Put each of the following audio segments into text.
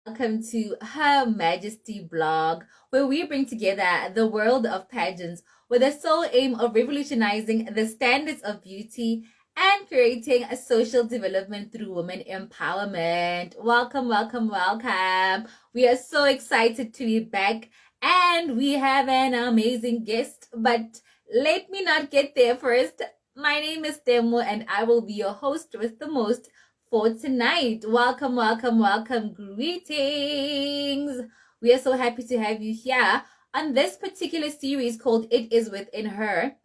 welcome to Her Majesty blog, where we bring together the world of pageants with the sole aim of revolutionizing the standards of beauty and creating a social development through women empowerment. Welcome, welcome, welcome. We are so excited to be back and we have an amazing guest, but let me not get there first. My name is Demo and I will be your host with the most for tonight. Welcome, welcome, welcome. Greetings. We are so happy to have you here on this particular series called It Is Within Her.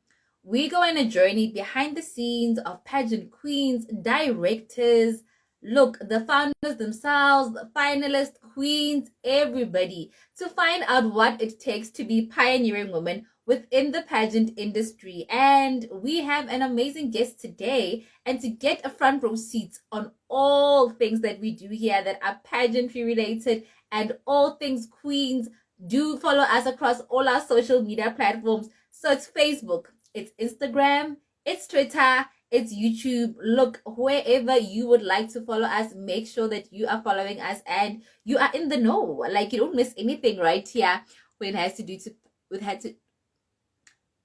We go on a journey behind the scenes of pageant queens, directors, look, the founders themselves, the finalists, queens, everybody, to find out what it takes to be pioneering women within the pageant industry. And we have an amazing guest today. And to get a front row seat on all things that we do here that are pageantry related and all things queens, do follow us across all our social media platforms. So it's Facebook, it's Instagram, it's Twitter, it's YouTube. Look, wherever you would like to follow us, make sure that you are following us and you are in the know. Like you don't miss anything right here when it has to do to with had to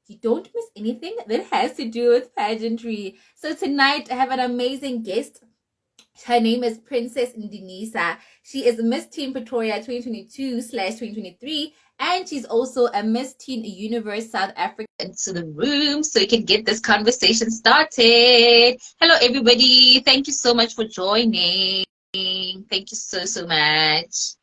you don't miss anything that has to do with pageantry. So tonight I have an amazing guest. Her name is Princess Ndinisa. She is Miss Teen Pretoria 2022/2023, and she's also a Miss Teen Universe South Africa into the room so you can get this conversation started. Hello, everybody. Thank you so much for joining. Thank you so, so much.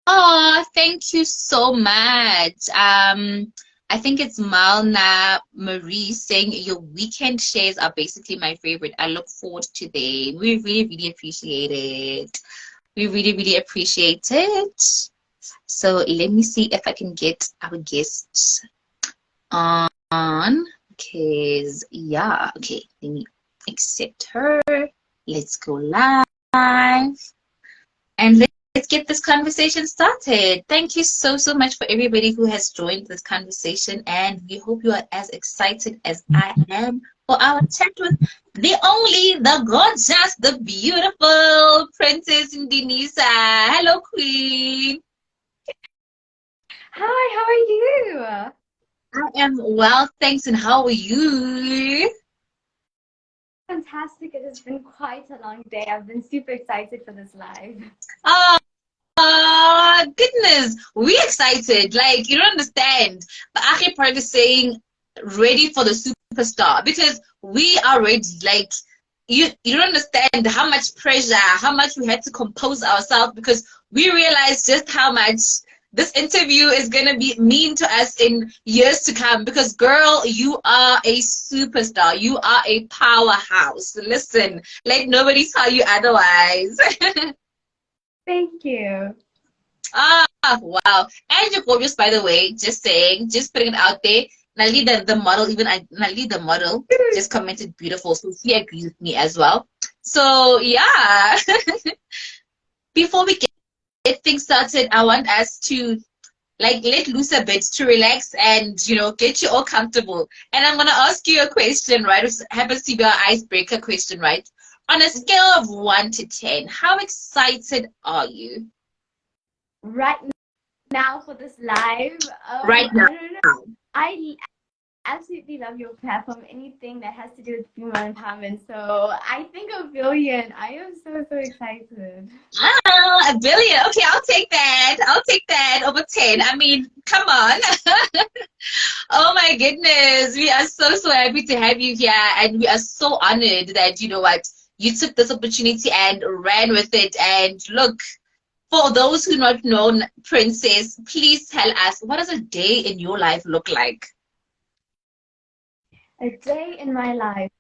Oh, thank you so much. I think it's Malna Marie saying your weekend shares are basically my favorite. I look forward to them. We really, really appreciate it. We really, really appreciate it. So let me see if I can get our guests on. Because, yeah, okay, let me accept her. Let's go live. And let's get this conversation started. Thank you so, so much for everybody who has joined this conversation. And we hope you are as excited as I am for our chat with the only, the gorgeous, the beautiful Princess Ndinisa. Hello, Queen. Hi, how are you? I am well, thanks. And how are you? Fantastic. It has been quite a long day. I've been super excited for this live. Oh, goodness. We excited. Like, you don't understand. But Akhi part is saying ready for the superstar because we are ready. Like, you don't understand how much pressure, how much we had to compose ourselves because we realized just how much this interview is going to be mean to us in years to come because girl, you are a superstar. You are a powerhouse. Listen, let nobody tell you otherwise. Thank you. Ah, wow. And you're gorgeous, by the way. Just saying, just putting it out there. Nali, the model, even Nali, the model, just commented beautiful. So she agrees with me as well. So, yeah. Before we get things started, I want us to like let loose a bit to relax and get you all comfortable. And I'm gonna ask you a question, right? It happens to be our icebreaker question, right? On a scale of 1 to 10, how excited are you? Right now for this live, Right now. I don't know. I absolutely love your platform. Anything that has to do with female empowerment. So I think a billion. I am so, so excited. Ah, a billion. Okay, I'll take that. I'll take that over 10. I mean, come on. Oh my goodness. We are so, so happy to have you here. And we are so honored that, you know what, you took this opportunity and ran with it. And look, for those who not know Princess, please tell us, what does a day in your life look like? A day in my life.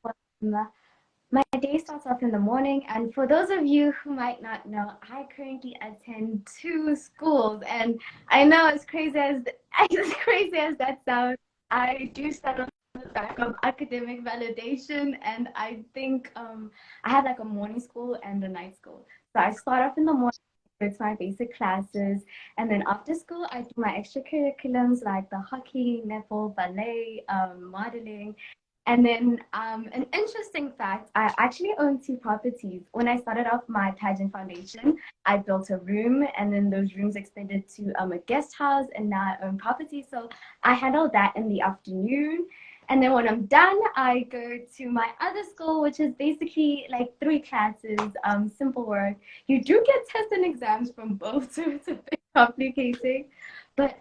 My day starts off in the morning, and for those of you who might not know, I currently attend two schools, and I know as crazy as as crazy as that sounds, I do start on the back of academic validation, and I think I have like a morning school and a night school. So I start off in the morning with my basic classes, and then after school I do my extracurriculums like the hockey, netball, ballet, modeling, And then an interesting fact, I actually own two properties. When I started off my pageant foundation, I built a room and then those rooms extended to a guest house and now I own property. So I handle that in the afternoon. And then when I'm done, I go to my other school, which is basically like three classes, simple work. You do get tests and exams from both, so it's a bit complicated. But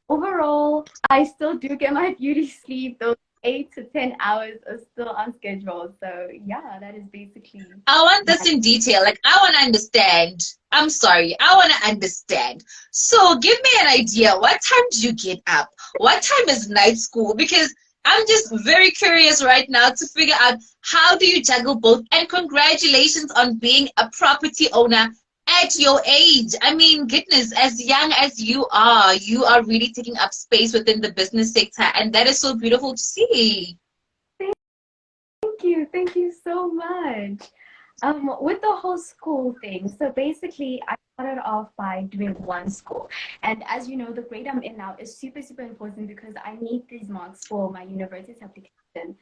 overall, I still do get my beauty sleep. Those 8 to 10 hours are still on schedule. So yeah, that is basically I want my this in detail. Like, I want to understand. I'm sorry. I want to understand. So, give me an idea. What time do you get up? What time is night school? Because I'm just very curious right now to figure out how do you juggle both? And congratulations on being a property owner at your age. I mean, goodness, as young as you are really taking up space within the business sector, and that is so beautiful to see. thank you. Thank you so much. With the whole school thing, so basically, I started off by doing one school. And as you know, the grade I'm in now is super, super important because I need these marks for my university application.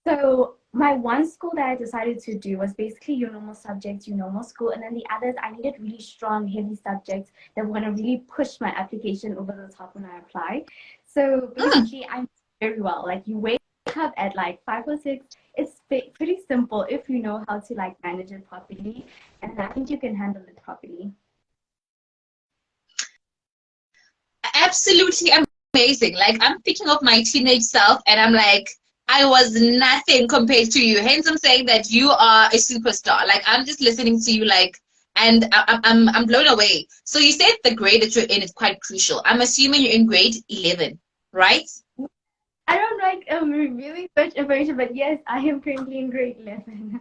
So my one school that I decided to do was basically your normal subjects, your normal school, and then the others I needed really strong, heavy subjects that were gonna really push my application over the top when I apply. So Mm. basically, I'm very well. Like you wake up at like 5 or 6. It's pretty simple if you know how to like manage it properly, and I think you can handle it properly. Absolutely amazing. Like, I'm thinking of my teenage self, and I'm like, I was nothing compared to you. Hence, I'm saying that you are a superstar. Like, I'm just listening to you, like, and I'm blown away. So you said the grade that you're in is quite crucial. I'm assuming you're in grade 11, right? I don't like revealing such information, but yes, I am currently in grade 11.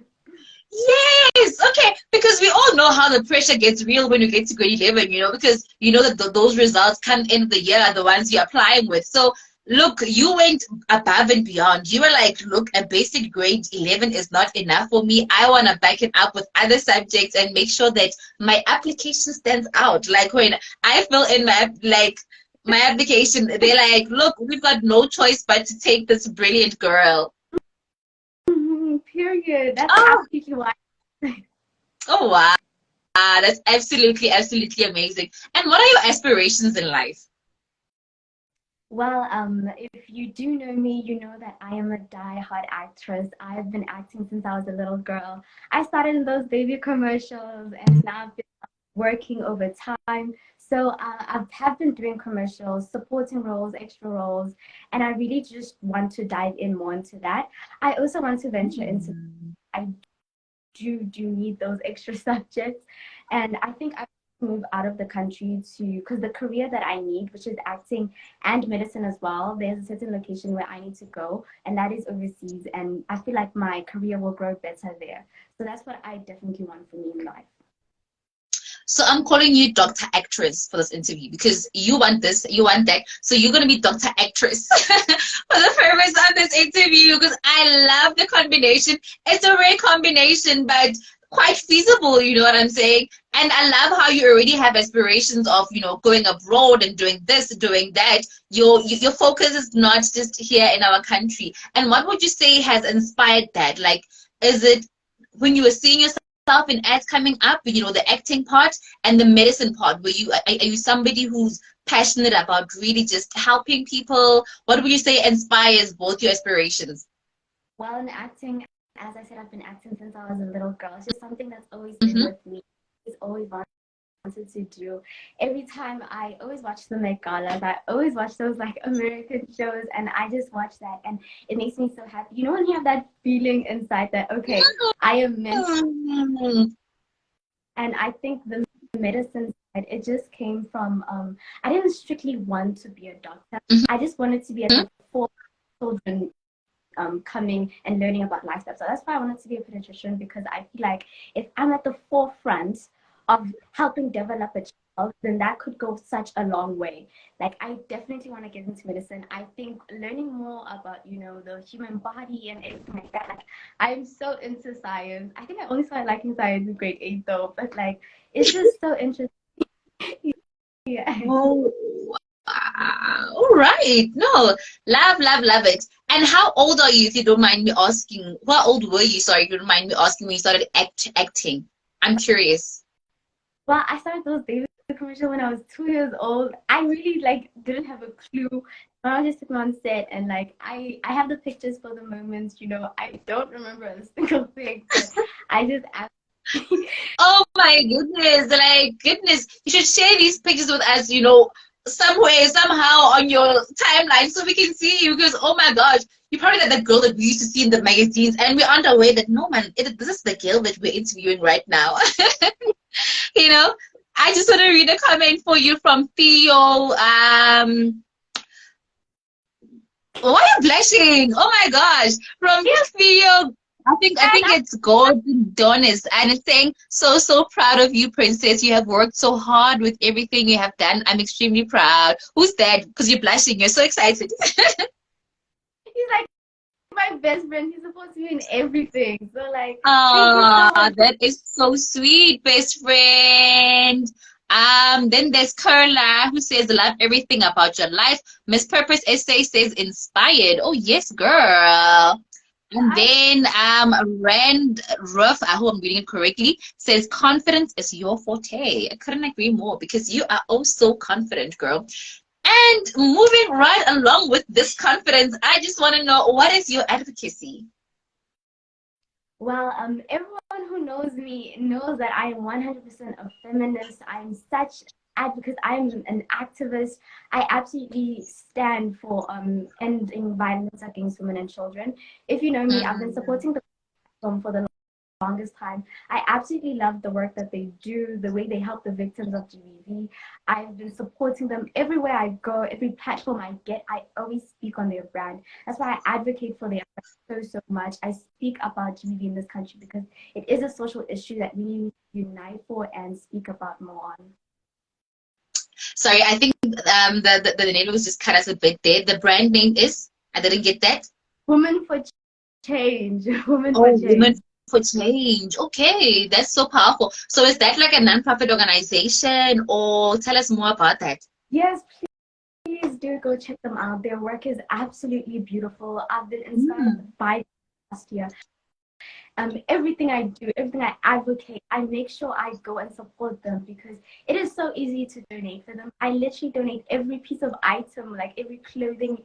Yes, okay, because we all know how the pressure gets real when you get to grade 11, because you know that those results come end of the year are the ones you're applying with. So, look, you went above and beyond. You were like, look, a basic grade 11 is not enough for me. I want to back it up with other subjects and make sure that my application stands out. Like when I fill in my application, they're like, look, we've got no choice but to take this brilliant girl. Period. That's Oh, absolutely why. oh wow. That's absolutely, absolutely amazing. And what are your aspirations in life? Well, if you do know me, you know that I am a die-hard actress. I've been acting since I was a little girl. I started in those baby commercials and now I've been working over time. So I have been doing commercials, supporting roles, extra roles, and I really just want to dive in more into that. I also want to venture into Hmm. I do need those extra subjects. And I think I move out of the country to because the career that I need, which is acting and medicine as well, there's a certain location where I need to go, and that is overseas. And I feel like my career will grow better there. So that's what I definitely want for me in life. So I'm calling you Dr. Actress for this interview because you want this, you want that. So you're gonna be Dr. Actress for the purpose of this interview because I love the combination. It's a rare combination, but quite feasible, you know what I'm saying? And I love how you already have aspirations of, going abroad and doing this, doing that. Your focus is not just here in our country. And what would you say has inspired that? Like, is it when you were seeing yourself in ads coming up, the acting part and the medicine part? Are you somebody who's passionate about really just helping people? What would you say inspires both your aspirations? While in acting, as I said, I've been acting since I was a little girl. It's just something that's always been Hmm. with me. It's always wanted to do. Every time I always watch the Met Galas, I always watch those like American shows, and I just watch that, and it makes me so happy. You know when you have that feeling inside that okay, I am meant, and I think the medicine side it just came from. I didn't strictly want to be a doctor. I just wanted to be at the forefront of children coming and learning about lifestyle. So that's why I wanted to be a pediatrician because I feel like if I'm at the forefront of helping develop a child, then that could go such a long way. Like I definitely want to get into medicine. I think learning more about, the human body and everything like that. Like I'm so into science. I think I only started liking science in grade 8 though, but like it's just so interesting. Yeah. Oh, All right. No, love, love, love it. And how old are you, if you don't mind me asking? How old were you, sorry, if you don't mind me asking, when you started acting? I'm curious. Well, I started those David commercial when I was 2 years old. I really like didn't have a clue. I just took me on set and like I have the pictures for the moments, I don't remember a single thing, but I just Oh my goodness, like goodness, you should share these pictures with us, somewhere, somehow on your timeline so we can see you because oh my gosh, you're probably like that girl that we used to see in the magazines and we aren't aware that no man, this is the girl that we're interviewing right now. You know, I just want to read a comment for you from Theo. Why are you blushing? Oh my gosh. From Theo. I think it's Gordon Donis and it's saying so proud of you, Princess. You have worked so hard with everything you have done. I'm extremely proud. Who's that? Because you're blushing. You're so excited. he's like my best friend. He's supposed to be in everything. So like thank you so Ah, much. that is so sweet, best friend. Then there's Carla who says, love everything about your life. Miss Purpose Essay says inspired. Oh yes, girl. And I then Rand Ruff, I hope I'm reading it correctly, says confidence is your forte. I couldn't agree more because you are oh so confident, girl. And moving right along with this confidence, I just want to know, what is your advocacy? Well, everyone who knows me knows that I am 100% a feminist. I'm such advocate. I'm an activist. I absolutely stand for ending violence against women and children. If you know me, I've been Mm. supporting the platform for the longest time. I absolutely love the work that they do, the way they help the victims of GBV. I've been supporting them everywhere I go, every platform I get. I always speak on their brand. That's why I advocate for their so much. I speak about GBV in this country because it is a social issue that we need to unite for and speak about more on. Sorry, I think the name was just cut us a bit there. The brand name is, I didn't get that. Women for change. Women for Oh, Women change. for Change. Okay, that's so powerful. So is that like a nonprofit organization, or tell us more about that? Yes, please do go check them out. Their work is absolutely beautiful. I've been inspired Mm. by last year. Everything I do, everything I advocate, I make sure I go and support them because it is so easy to donate for them. I literally donate every piece of item, like every clothing,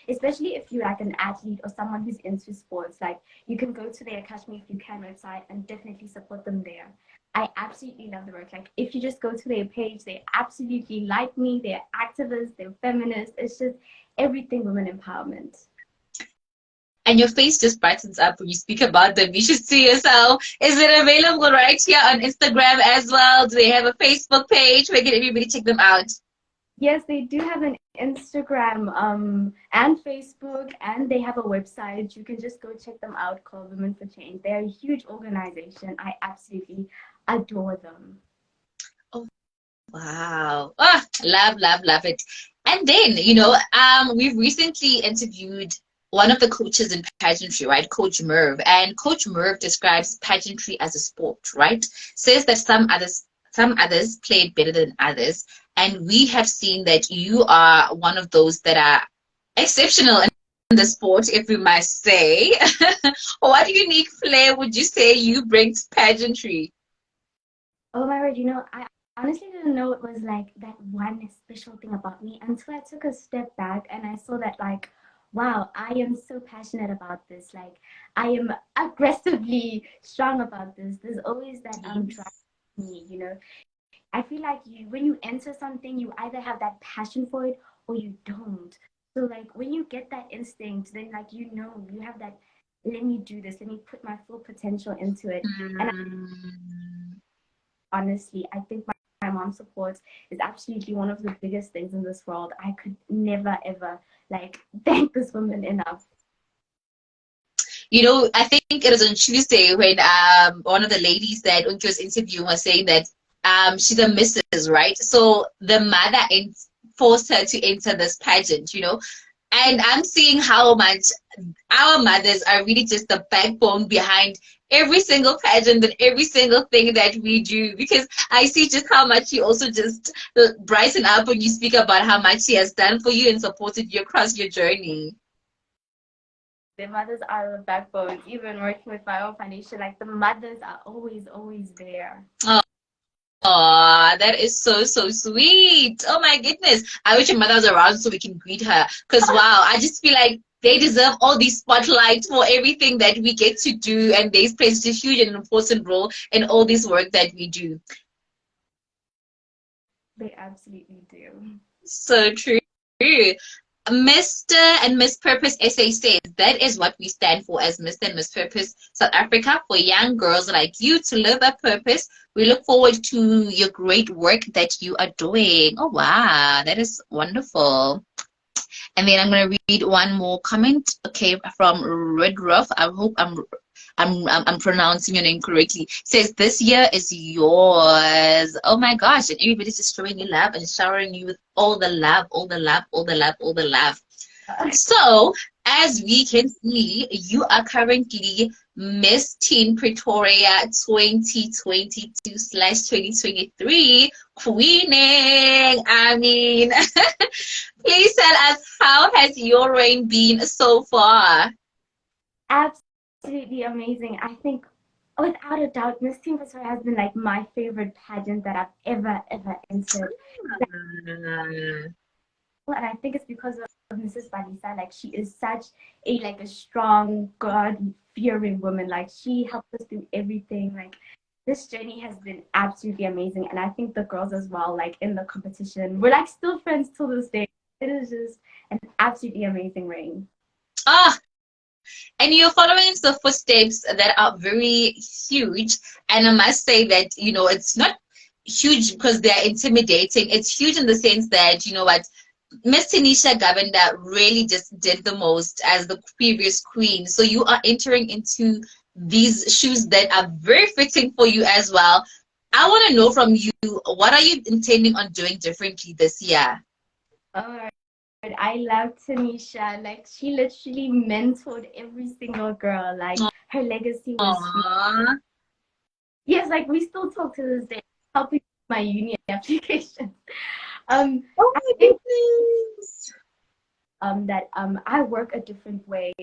especially if you're like an athlete or someone who's into sports, like you can go to their Catch Me If You Can website and definitely support them there. I absolutely love the work. Like if you just go to their page, they absolutely like me. They're activists, they're feminists. It's just everything women empowerment. And your face just brightens up when you speak about them. You should see yourself. Is it available right here on Instagram as well? Do they have a Facebook page? Where can everybody check them out? Yes, they do have an Instagram and Facebook, and they have a website. You can just go check them out called Women for Change. They're a huge organization. I absolutely adore them. Oh, wow. Ah, love, love, love it. And then, we've recently interviewed one of the coaches in pageantry, right? Coach Merv. And Coach Merv describes pageantry as a sport, right? Says that some others play it better than others. And we have seen that you are one of those that are exceptional in the sport, if we must say. What unique flair would you say you bring to pageantry? Oh my word, I honestly didn't know it was like that one special thing about me until I took a step back and I saw that like, wow, I am so passionate about this. Like I am aggressively strong about this. There's always that drive Yes. in me. I feel like when you enter something, you either have that passion for it or you don't. So like when you get that instinct, then like you have that. Let me do this. Let me put my full potential into it. And Mm. honestly, I think my mom's support is absolutely one of the biggest things in this world. I could never ever like thank this woman enough. I think it was on Tuesday when one of the ladies that Unki was interviewing was saying that she's a missus, right? So the mother forced her to enter this pageant. And I'm seeing how much our mothers are really just the backbone behind every single pageant and every single thing that we do, because I see just how much you also just brighten up when you speak about how much she has done for you and supported you across your journey. The mothers are the backbone. Even working with my own foundation, like the mothers are always there. Oh, that is so, so sweet. Oh my goodness. I wish your mother was around so we can greet her. Because wow, I just feel like they deserve all these spotlights for everything that we get to do, and they play such a huge and important role in all this work that we do. They absolutely do. So true. Mr. and Miss Purpose SA says that is what we stand for as Mr. and Miss Purpose South Africa, for young girls like you to live a purpose. We look forward to your great work that you are doing. Oh wow, that is wonderful. And then I'm gonna read one more comment. Okay, from Red Ruff. I hope I'm pronouncing your name correctly. It says this year is yours. Oh my gosh! And everybody's just showing you love and showering you with all the love, all the love, all the love, all the love. So, as we can see, you are currently Miss Teen Pretoria 2022/2023 queening. I mean, please tell us, how has your reign been so far? Absolutely amazing. I think without a doubt, Miss Teen Pretoria has been like my favorite pageant that I've ever entered. And I think it's because of Mrs. Balisa. Like she is such a strong, God-fearing woman. Like she helped us through everything. Like this journey has been absolutely amazing. And I think the girls as well, like in the competition, we're like still friends till this day. It is just an absolutely amazing reign. Ah, and you're following the footsteps that are very huge. And I must say that, it's not huge because they're intimidating. It's huge in the sense that, you know what, Miss Tanisha Gavenda really just did the most as the previous queen. So you are entering into these shoes that are very fitting for you as well. I want to know from you, what are you intending on doing differently this year? Oh, I love Tanisha. Like she literally mentored every single girl. Like her legacy was huge. Aww. Yes, like we still talk to this day, helping my uni application. Oh I my think goodness. that I work a different way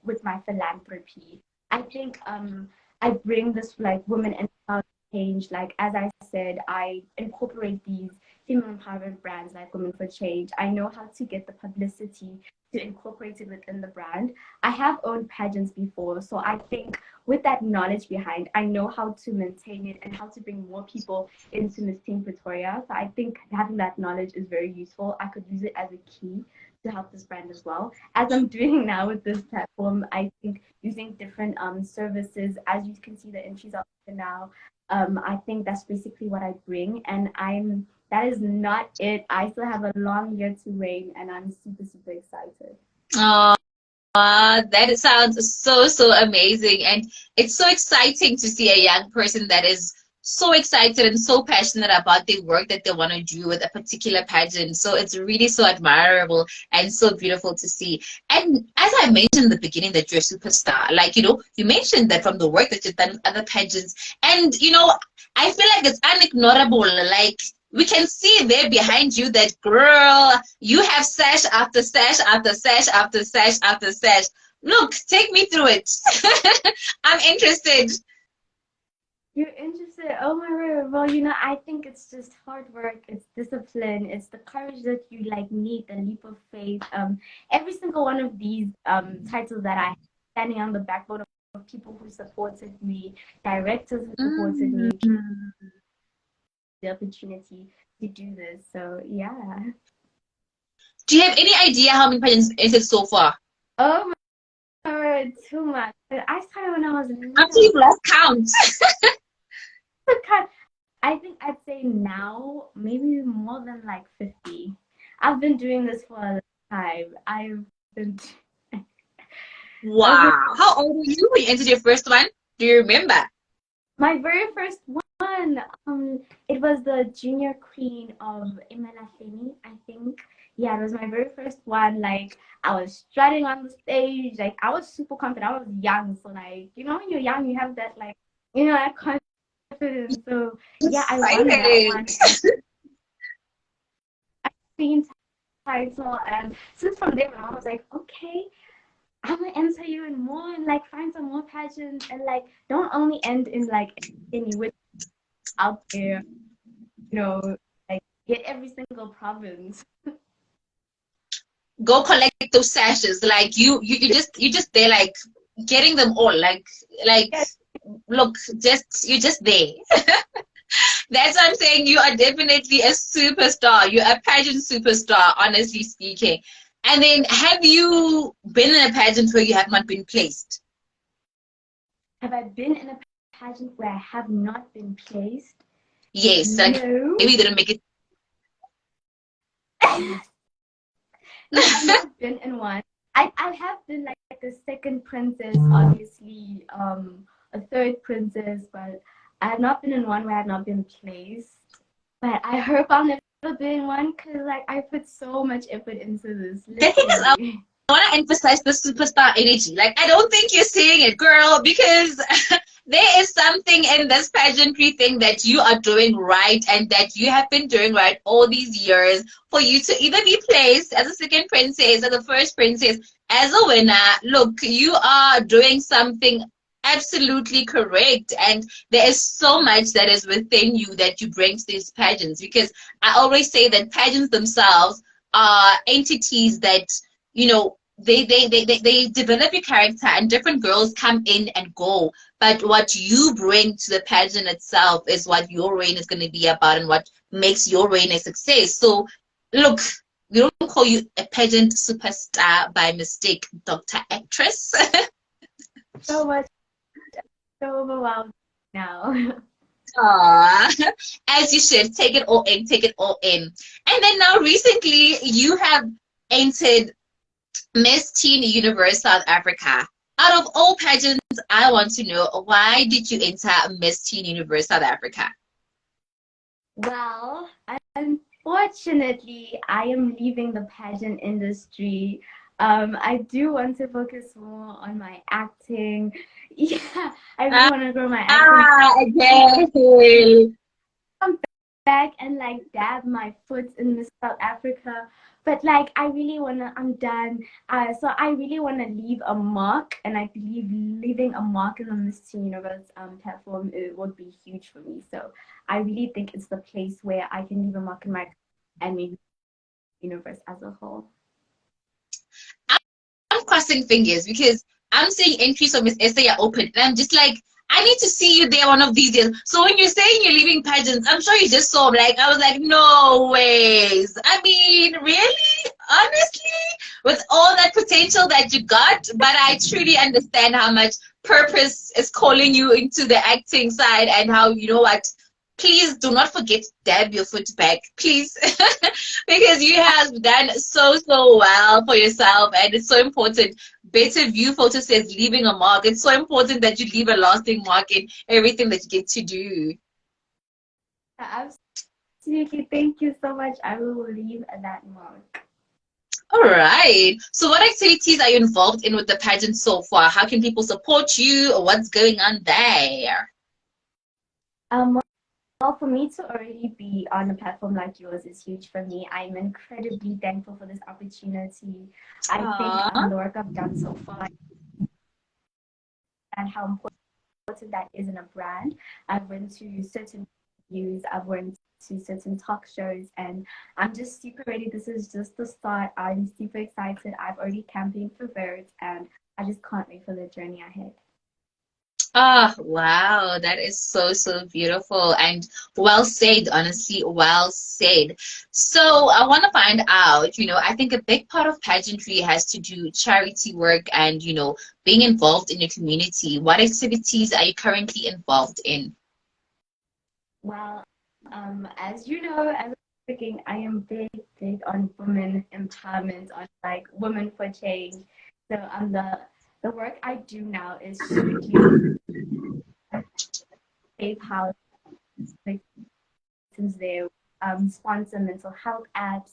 with my philanthropy. I think I bring this like women empowerment change. Like as I said, I incorporate these female empowerment brands like Women for Change. I know how to get the publicity to incorporate it within the brand. I have owned pageants before, so I think with that knowledge behind, I know how to maintain it and how to bring more people into Miss Teen Pretoria. So I think having that knowledge is very useful. I could use it as a key to help this brand as well. As I'm doing now with this platform, I think using different services, as you can see, the entries are open now. I think that's basically what I bring, and that is not it. I still have a long year to reign, and I'm super excited. Oh, that sounds so, so amazing. And it's so exciting to see a young person that is so excited and so passionate about the work that they want to do with a particular pageant. So it's really so admirable and so beautiful to see. And as I mentioned in the beginning, that you're a superstar. Like, you mentioned that from the work that you've done with other pageants. And, I feel like it's unignorable. Like, we can see there behind you that, girl, you have sash after sash after sash after sash after sash. Look, take me through it. I'm interested. You're interested? Oh my word. Well, I think it's just hard work, it's discipline, it's the courage that you like need, the leap of faith. Every single one of these titles that I have, standing on the backbone of people who supported me, directors who supported me, the opportunity to do this. So yeah. Do you have any idea how many pageants is it so far? Oh my word, too much. I started when I was After you've lost count. I think I'd say now maybe more than like 50. I've been doing this for a long time. I've been Wow. How old were you when you entered your first one? Do you remember? my very first one. It was the junior queen of Imela Feni, I think. yeah, it was my very first one. Like I was strutting on the stage, like I was super confident. I was young, so like when you're young, you have that like that confidence. So yeah, I won that Exciting. one and queen title. And since from there on, I was like, okay, I'm gonna enter you in more and like find some more pageants and like don't only end in like any with out there, like get every single province. Go collect those sashes. Like you just there like getting them all. Like Yes, look, just you're just there. That's what I'm saying. You are definitely a superstar. You're a pageant superstar, honestly speaking. And then have you been in a pageant where you have not been placed? have I been in a pageant where I have not been placed? Yes, like No. maybe you didn't make it. No, I've not been in one. I have been like a second princess, obviously, a third princess, but I have not been in one where I have not been placed. But I hope I'll never be in one because like I put so much effort into this, The thing is, I literally. want to emphasize the superstar energy. Like, I don't think you're seeing it, girl, because there is something in this pageantry thing that you are doing right and that you have been doing right all these years for you to either be placed as a second princess or the first princess as a winner. Look, you are doing something absolutely correct, and there is so much that is within you that you bring to these pageants, because I always say that pageants themselves are entities that they develop your character, and different girls come in and go, but what you bring to the pageant itself is what your reign is going to be about and what makes your reign a success. So look, we don't call you a pageant superstar by mistake, Dr. Actress. So much, so overwhelmed now. Aww. As you should. Take it all in, take it all in. And then now recently you have entered Miss Teen Universe South Africa. Out of all pageants, I want to know, why did you enter Miss Teen Universe South Africa? Well, unfortunately, I am leaving the pageant industry. I do want to focus more on my acting. Yeah, I really Ah, want to grow my acting. again. Come back and like dab my foot in Miss South Africa. But like, I really wanna. I'm done. So I really wanna leave a mark, and I believe leaving a mark in the Miss Teen Universe platform it would be huge for me. So I really think it's the place where I can leave a mark in my and maybe universe as a whole. I'm crossing fingers because I'm seeing entries for Miss SA are open, and I'm just like, I need to see you there one of these days. So when you're saying you're leaving pageants, I'm sure you just saw, like, I was like, no ways. I mean, really? Honestly? With all that potential that you got, but I truly understand how much purpose is calling you into the acting side, and how, you know what, please do not forget to dab your foot back, please. Because you have done so well for yourself, and it's so important. Better View Photo says leaving a mark. It's so important that you leave a lasting mark in everything that you get to do. Absolutely. Thank you so much. I will leave that mark. All right. So what activities are you involved in with the pageant so far? How can people support you, or what's going on there? Um, well, for me to already be on a platform like yours is huge for me. I'm incredibly thankful for this opportunity. I think Aww. the work I've done so far and how important that is in a brand. I've went to certain views, I've went to certain talk shows, and I'm just super ready. This is just the start. I'm super excited. I've already campaigned for votes, and I just can't wait for the journey ahead. Oh, wow. That is so beautiful and well said, honestly, well said. So I want to find out, I think a big part of pageantry has to do charity work and, being involved in your community. What activities are you currently involved in? Well, as you know, as a speaking, I am big on women empowerment, on like women for change. So the work I do now is strictly safe house victims there, sponsor mental health apps,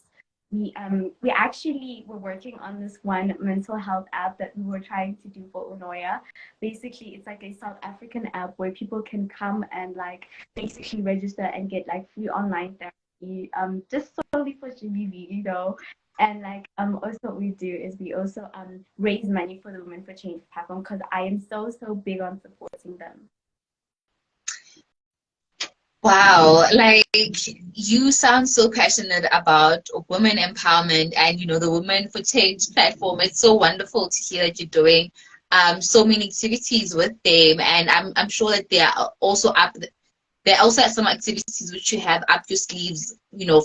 we actually were working on this one mental health app that we were trying to do for Unoya. Basically, it's like a South African app where people can come and like basically register and get like free online therapy, just solely for GBV, you know. And like also what we do is we also raise money for the Women for Change platform because I am so big on supporting them. Wow, like you sound so passionate about women empowerment and the Women for Change platform. It's so wonderful to hear that you're doing so many activities with them, and I'm sure that they are also up. There also are some activities which you have up your sleeves,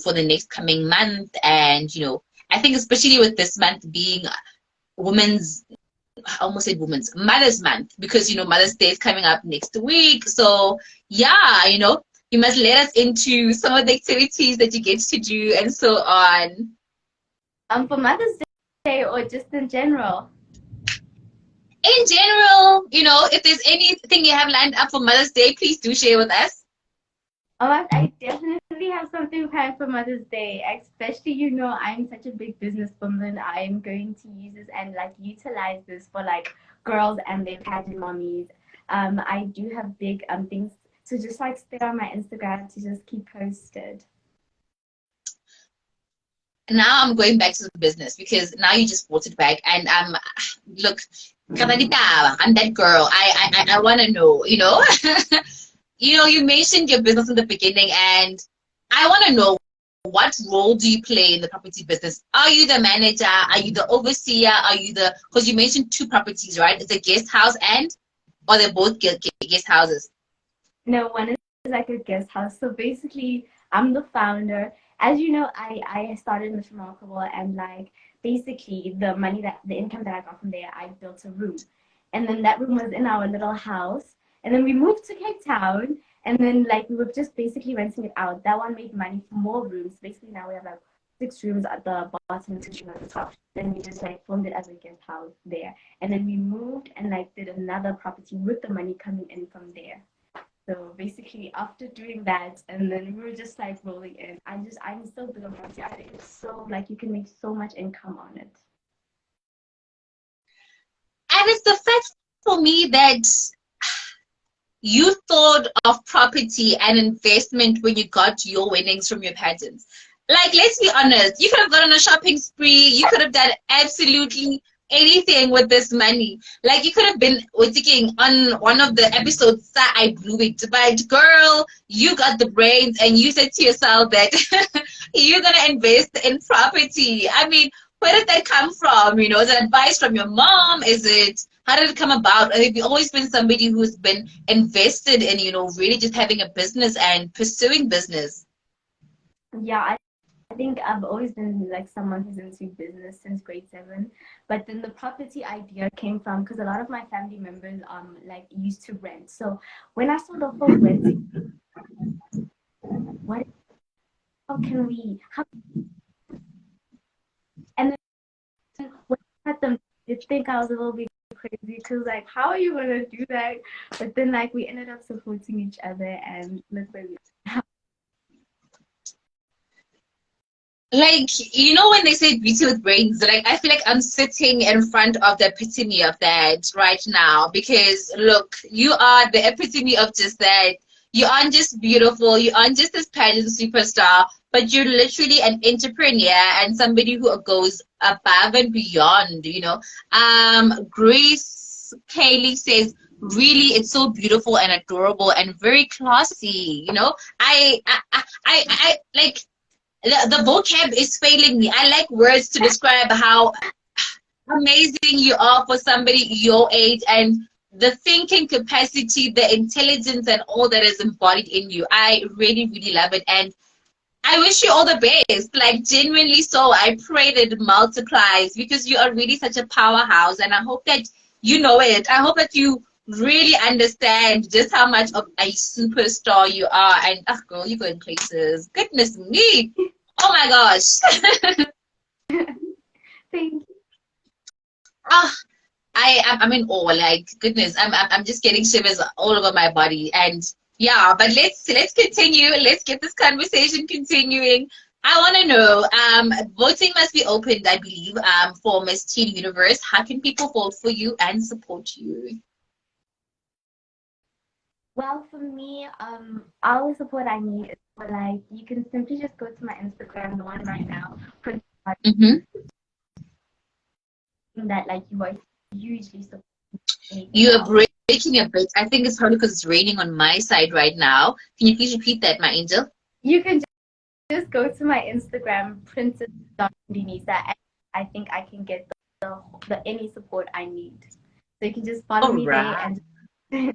for the next coming month, and I think especially with this month being women's, I almost said women's, Mother's Month, because Mother's Day is coming up next week. So yeah, you must let us into some of the activities that you get to do and so on. For Mother's Day or just in general? In general, if there's anything you have lined up for Mother's Day, please do share with us. I definitely have something planned for Mother's Day, especially, I'm such a big businesswoman. I'm going to use this and like utilize this for like girls and their pageant mommies. I do have big things to just like stay on my Instagram to just keep posted. Now I'm going back to the business because now you just brought it back, and look, I'm that girl. I want to know, you mentioned your business in the beginning, and I want to know, what role do you play in the property business? Are you the manager? Are you the overseer? Because you mentioned two properties, right? It's a guest house or they're both guest houses? No, one is like a guest house. So basically, I'm the founder. As you know, I started Miss Remarkable, and like basically the income that I got from there, I built a room. And then that room was in our little house. And then we moved to Cape Town, and then like we were just basically renting it out. That one made money for more rooms. Basically now we have like 6 rooms at the bottom and 6 rooms at the top. Then we just like filmed it as a guest house there. And then we moved and like did another property with the money coming in from there. So basically, after doing that, and then we were just like rolling in. I'm so big on property. It's so like you can make so much income on it. And it's the fact for me that you thought of property and investment when you got your winnings from your pageants. Like, let's be honest, you could have gone on a shopping spree, you could have done absolutely anything with this money. Like, you could have been thinking on one of the episodes that I blew it, but girl, you got the brains and you said to yourself that you're gonna invest in property. I mean, where did that come from? Is it advice from your mom? How did it come about? Have you always been somebody who's been invested in, really just having a business and pursuing business? Yeah, I think I've always been like someone who's into business since grade 7. But then the property idea came from because a lot of my family members like used to rent. So when I saw the whole renting, what how can we how and then when I had them you'd think I was a little bit crazy because like how are you gonna do that? But then like we ended up supporting each other and look where we are. Like, when they say beauty with brains, like, I feel like I'm sitting in front of the epitome of that right now, because look, you are the epitome of just that. You aren't just beautiful, you aren't just this pageant superstar, but you're literally an entrepreneur and somebody who goes above and beyond, Grace Kaylee says, really, it's so beautiful and adorable and very classy. I like, the vocab is failing me. I like words to describe how amazing you are for somebody your age, and the thinking capacity, the intelligence, and all that is embodied in you. I really, really love it. And I wish you all the best. Like, genuinely so. I pray that it multiplies, because you are really such a powerhouse. And I hope that you know it. I hope that you really understand just how much of a superstar you are. And, oh, girl, you're going places. Goodness me. Oh, my gosh. Thank you. Oh, I'm in awe. Like, goodness, I'm just getting shivers all over my body. And yeah, but let's continue. Let's get this conversation continuing. I want to know, voting must be opened, I believe, for Miss Teen Universe. How can people vote for you and support you? Well, for me, all the support I need is for like you can simply just go to my Instagram, the one right now, Princess Mm-hmm. that like you are hugely supporting anything You are else. breaking a bit. I think it's probably because it's raining on my side right now. Can you please repeat that, my angel? You can just go to my Instagram, Princess Ndinisa, and I think I can get the any support I need. So you can just follow All me there right. and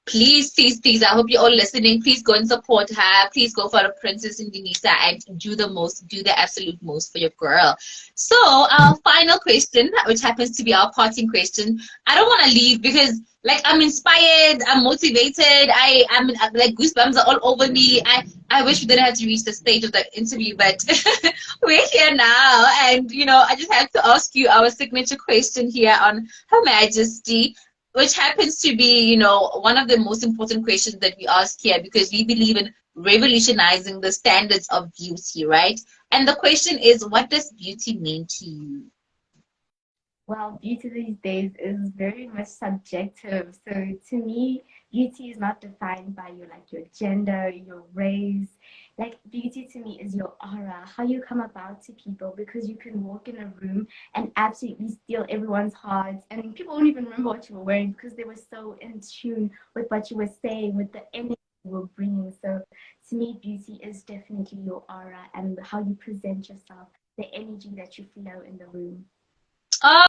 Please, please, please. I hope you're all listening. Please go and support her. Please go follow Princess Indonesia and do the most, do the absolute most for your girl. So, our final question, which happens to be our parting question. I don't want to leave because, like, I'm inspired. I'm motivated. I'm like goosebumps are all over me. I wish we didn't have to reach the stage of the interview, but we're here now, and I just have to ask you our signature question here on Her Majesty, which happens to be, one of the most important questions that we ask here because we believe in revolutionizing the standards of beauty, right? And the question is, what does beauty mean to you? well, beauty these days is very much subjective. So to me, beauty is not defined by your gender, your race. Like beauty to me is your aura, how you come about to people because you can walk in a room and absolutely steal everyone's hearts and people won't even remember what you were wearing because they were so in tune with what you were saying, with the energy you were bringing. So to me, beauty is definitely your aura and how you present yourself, the energy that you flow in the room. Oh,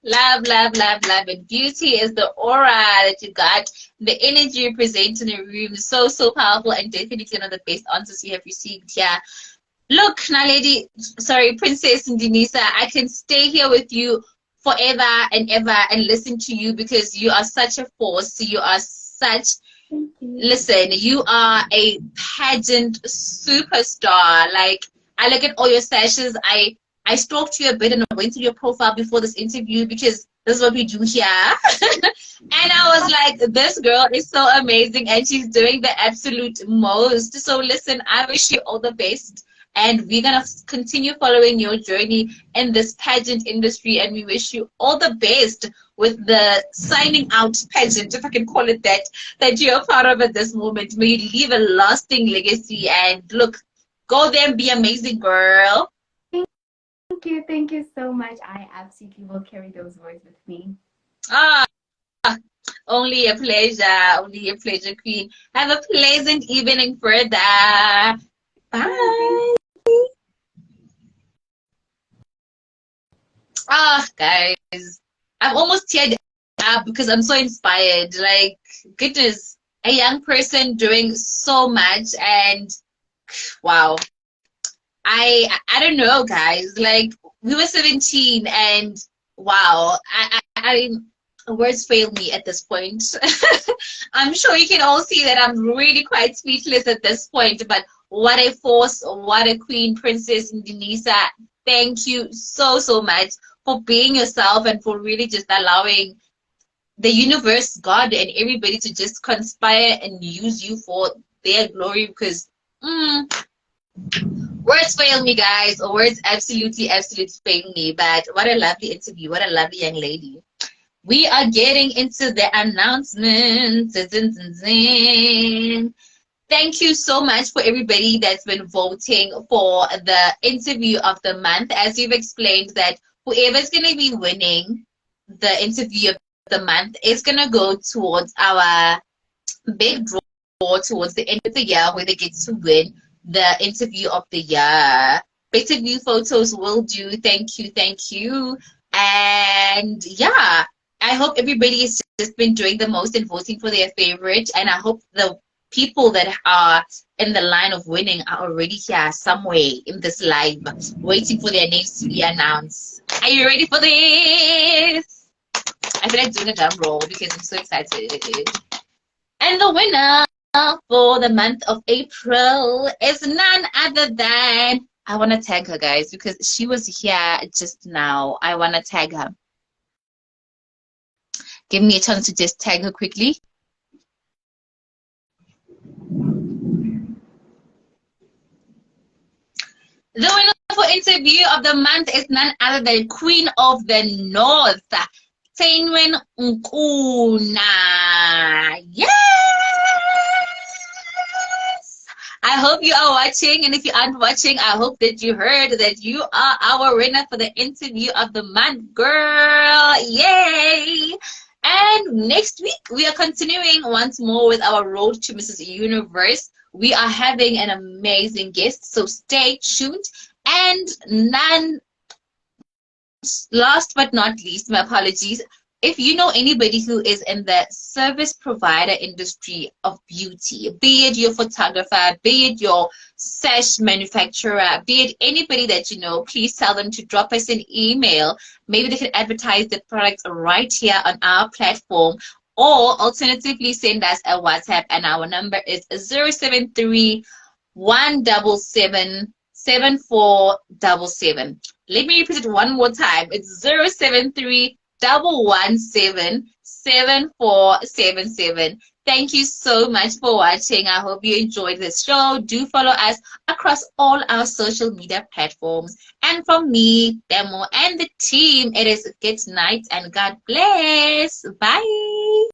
love, love, love, love. And beauty is the aura that you got, the energy you present in the room. So, so powerful, and definitely one of the best answers we have received here. Look, now, lady, sorry, Princess Ndinisa, I can stay here with you forever and ever and listen to you because you are such a force. You are such, Thank you. listen, you are a pageant superstar. Like, I look at all your sessions. I stalked you a bit and I went through your profile before this interview because this is what we do here. And I was like, this girl is so amazing and she's doing the absolute most. So listen, I wish you all the best. And we're going to continue following your journey in this pageant industry. And we wish you all the best with the signing out pageant, if I can call it that, that you're part of at this moment. May you leave a lasting legacy. And look, go there and be amazing, girl. Thank you so much. I absolutely will carry those words with me. Ah, only a pleasure, Queen. Have a pleasant evening further. Bye. Thank Bye. Ah, guys, I'm almost teared up because I'm so inspired. Like, goodness, a young person doing so much, and wow, I don't know, guys. Like, we were 17, and wow, words fail me at this point. I'm sure you can all see that I'm really quite speechless at this point, but what a force, what a queen, Princess Indonesia. Thank you so, so much for being yourself and for really just allowing the universe, God, and everybody to just conspire and use you for their glory because words fail me, guys. Words absolutely, absolutely fail me. But what a lovely interview. What a lovely young lady. We are getting into the announcement. Dun, dun, dun, dun. Thank you so much for everybody that's been voting for the interview of the month. As you've explained, that whoever's going to be winning the interview of the month is going to go towards our big draw towards the end of the year where they get to win the interview of the year. Better view photos will do. Thank you, thank you. And yeah, I hope everybody has just been doing the most and voting for their favorite. And I hope the people that are in the line of winning are already here somewhere in this live, waiting for their names to be announced. Are you ready for this? I feel like doing a drum roll because I'm so excited. And the winner for the month of April is none other than, I want to tag her, guys, because she was here just now. I want to tag her. Give me a chance to just tag her quickly. The winner for interview of the month is none other than Queen of the North, Tainwen Nkuna. Yes! I hope you are watching, and if you aren't watching, I hope that you heard that you are our winner for the interview of the month, girl. Yay! And next week, we are continuing once more with our road to Mrs. Universe. We are having an amazing guest, so stay tuned. And none last but not least, my apologies. If you know anybody who is in the service provider industry of beauty, be it your photographer, be it your sash manufacturer, be it anybody that you know, please tell them to drop us an email. Maybe they can advertise the product right here on our platform. Or alternatively, send us a WhatsApp, and our number is 073 177 7477. Let me repeat it one more time. It's 073 117 7477. Thank you so much for watching. I hope you enjoyed this show. Do follow us across all our social media platforms. And from me, Demo, and the team, it is good night and God bless. Bye.